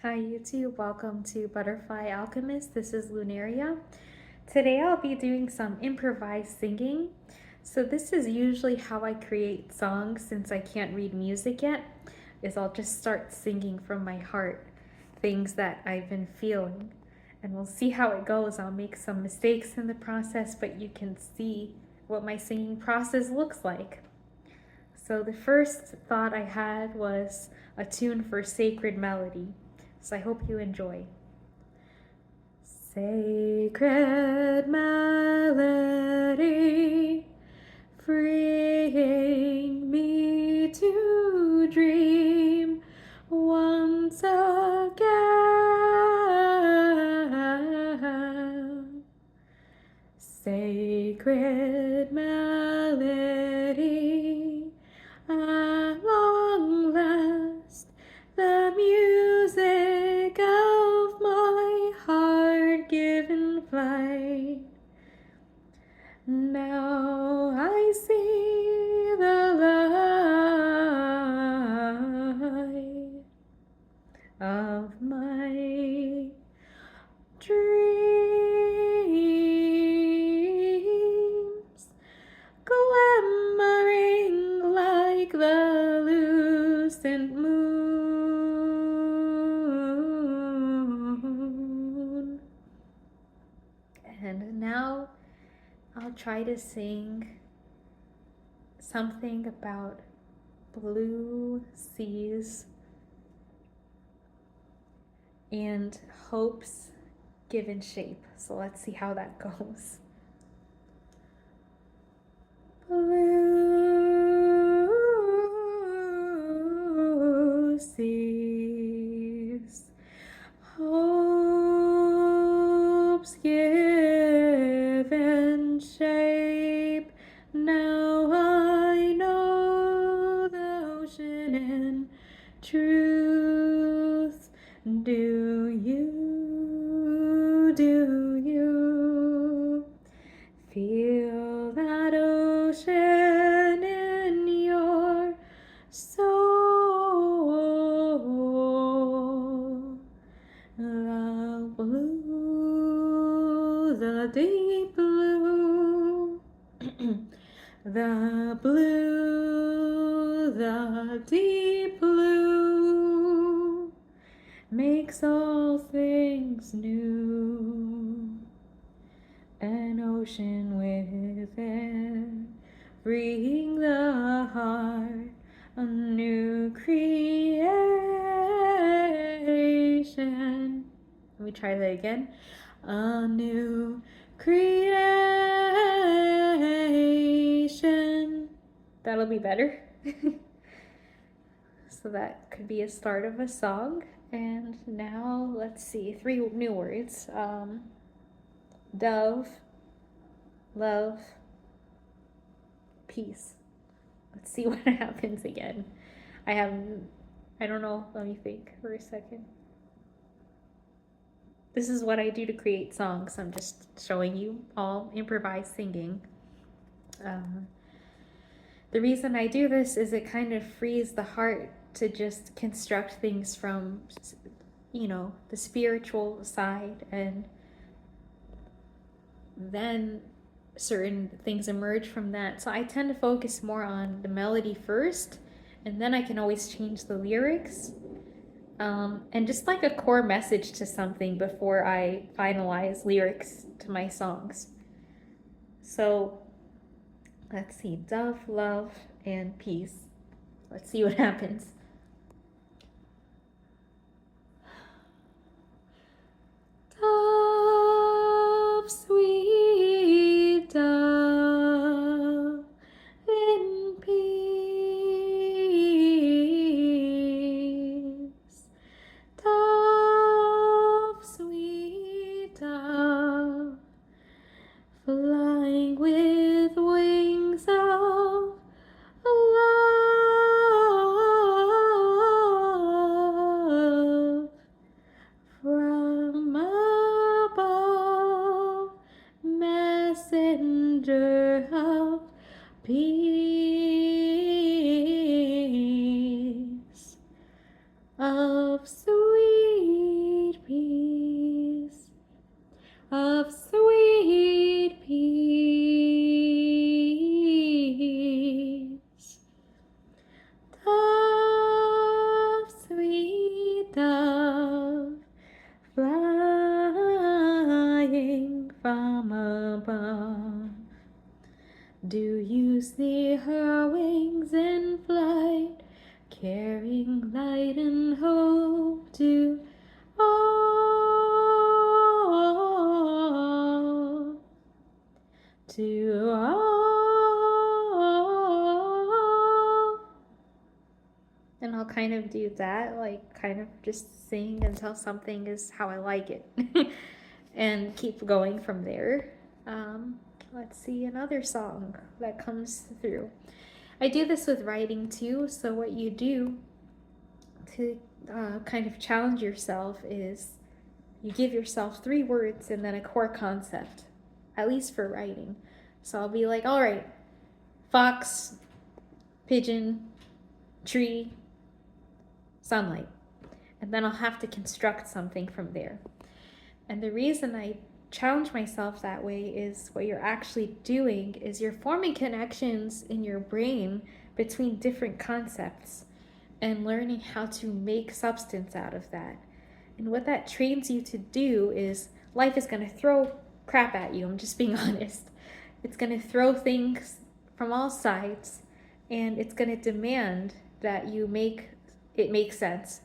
Hi YouTube, welcome to Butterfly Alchemist. This is Lunaria. Today I'll be doing some improvised singing. So this is usually how I create songs since I can't read music yet, is I'll just start singing from my heart, things that I've been feeling. And we'll see how it goes. I'll make some mistakes in the process, but you can see what my singing process looks like. So the first thought I had was a tune for Sacred Melody. So I hope you enjoy. Sacred melody, freeing me to dream once again. Sacred melody, at long last, the music of my heart given flight. Now I see the light of my dreams, glimmering like the lucent moon. And now I'll try to sing something about blue seas and hopes given shape. So let's see how that goes. Blue seas, hopes given shape. Now I know the ocean in truth. Do you feel that ocean in your soul? The blue, the deep blue, the blue, the deep blue makes all things new. An ocean within, freeing the heart, a new creation. Let me try that again. A new creation. That'll be better. So that could be a start of a song. And now let's see, 3 new words. Dove, love, peace. Let's see what happens again. I don't know, let me think for a second. This is what I do to create songs. I'm just showing you all improvised singing. The reason I do this is it kind of frees the heart to just construct things from, the spiritual side, and then certain things emerge from that. So I tend to focus more on the melody first, and then I can always change the lyrics. And just like a core message to something before I finalize lyrics to my songs. So let's see, dove, love, and peace. Let's see what happens. Dove, sweet dove, in peace. Dove, sweet dove, flying with wings of do, oh, do, oh. And I'll kind of do that, like kind of just sing until something is how I like it and keep going from there. Let's see another song that comes through. I do this with writing too. So what you do to kind of challenge yourself is you give yourself 3 words and then a core concept, at least for writing. So I'll be like, all right, fox, pigeon, tree, sunlight. And then I'll have to construct something from there. And the reason I challenge myself that way is what you're actually doing is you're forming connections in your brain between different concepts and learning how to make substance out of that. And what that trains you to do is life is going to throw crap at you. I'm just being honest. It's going to throw things from all sides, and it's going to demand that you make it make sense.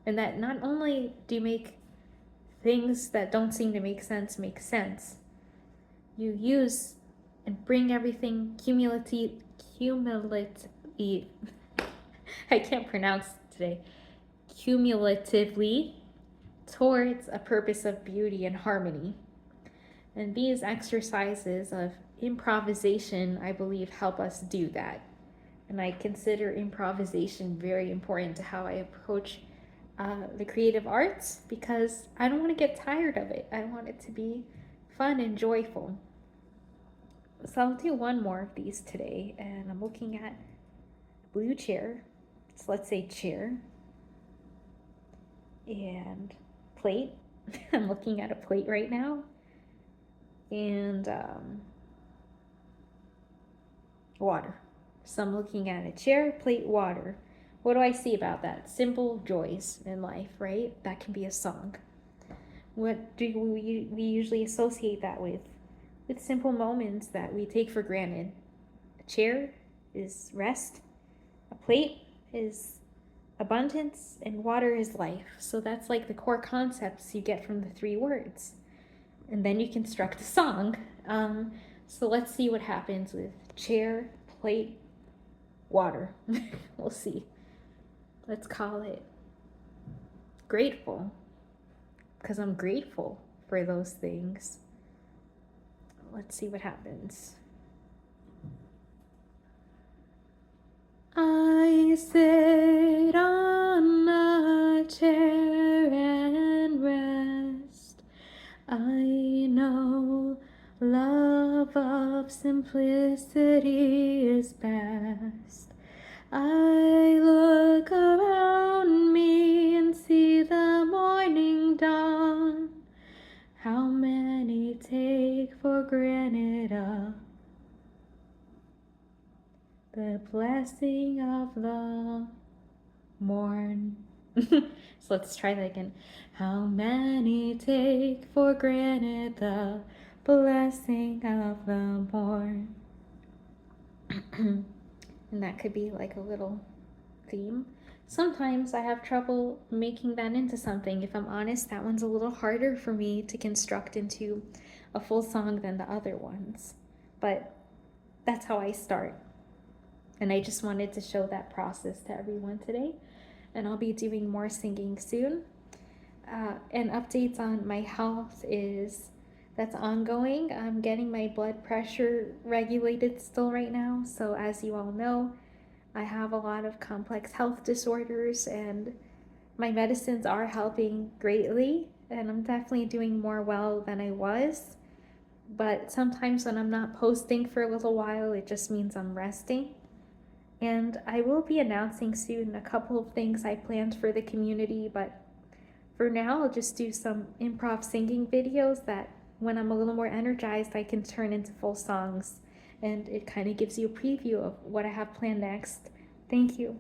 And that not only do you make things that don't seem to make sense, you use and bring everything cumulatively, I can't pronounce today, cumulatively towards a purpose of beauty and harmony. And these exercises of improvisation, I believe, help us do that. And I consider improvisation very important to how I approach the creative arts, because I don't want to get tired of it. I want it to be fun and joyful. So I'll do one more of these today, and I'm looking at blue chair. So let's say chair and plate. I'm looking at a plate right now, and water. So I'm looking at a chair, plate, water. What do I see about that? Simple joys in life, right? That can be a song. What do we usually associate that with? With simple moments that we take for granted. A chair is rest, a plate is abundance, and water is life. So that's like the core concepts you get from the 3 words. And then you construct a song. So let's see what happens with chair, plate, water. We'll see. Let's call it grateful, because I'm grateful for those things. Let's see what happens. I sit on a chair and rest. I know love of simplicity is best. I look around me and see the morning dawn. How many take for granted the blessing of the morn? So let's try that again. How many take for granted the blessing of the morn? And that could be like a little theme. Sometimes I have trouble making that into something. If I'm honest, that one's a little harder for me to construct into a full song than the other ones. But that's how I start. And I just wanted to show that process to everyone today. And I'll be doing more singing soon. And updates on my health that's ongoing. I'm getting my blood pressure regulated still right now. So as you all know, I have a lot of complex health disorders, and my medicines are helping greatly, and I'm definitely doing more well than I was. But sometimes when I'm not posting for a little while, it just means I'm resting. And I will be announcing soon a couple of things I planned for the community, but for now I'll just do some improv singing videos that when I'm a little more energized, I can turn into full songs. And it kind of gives you a preview of what I have planned next. Thank you.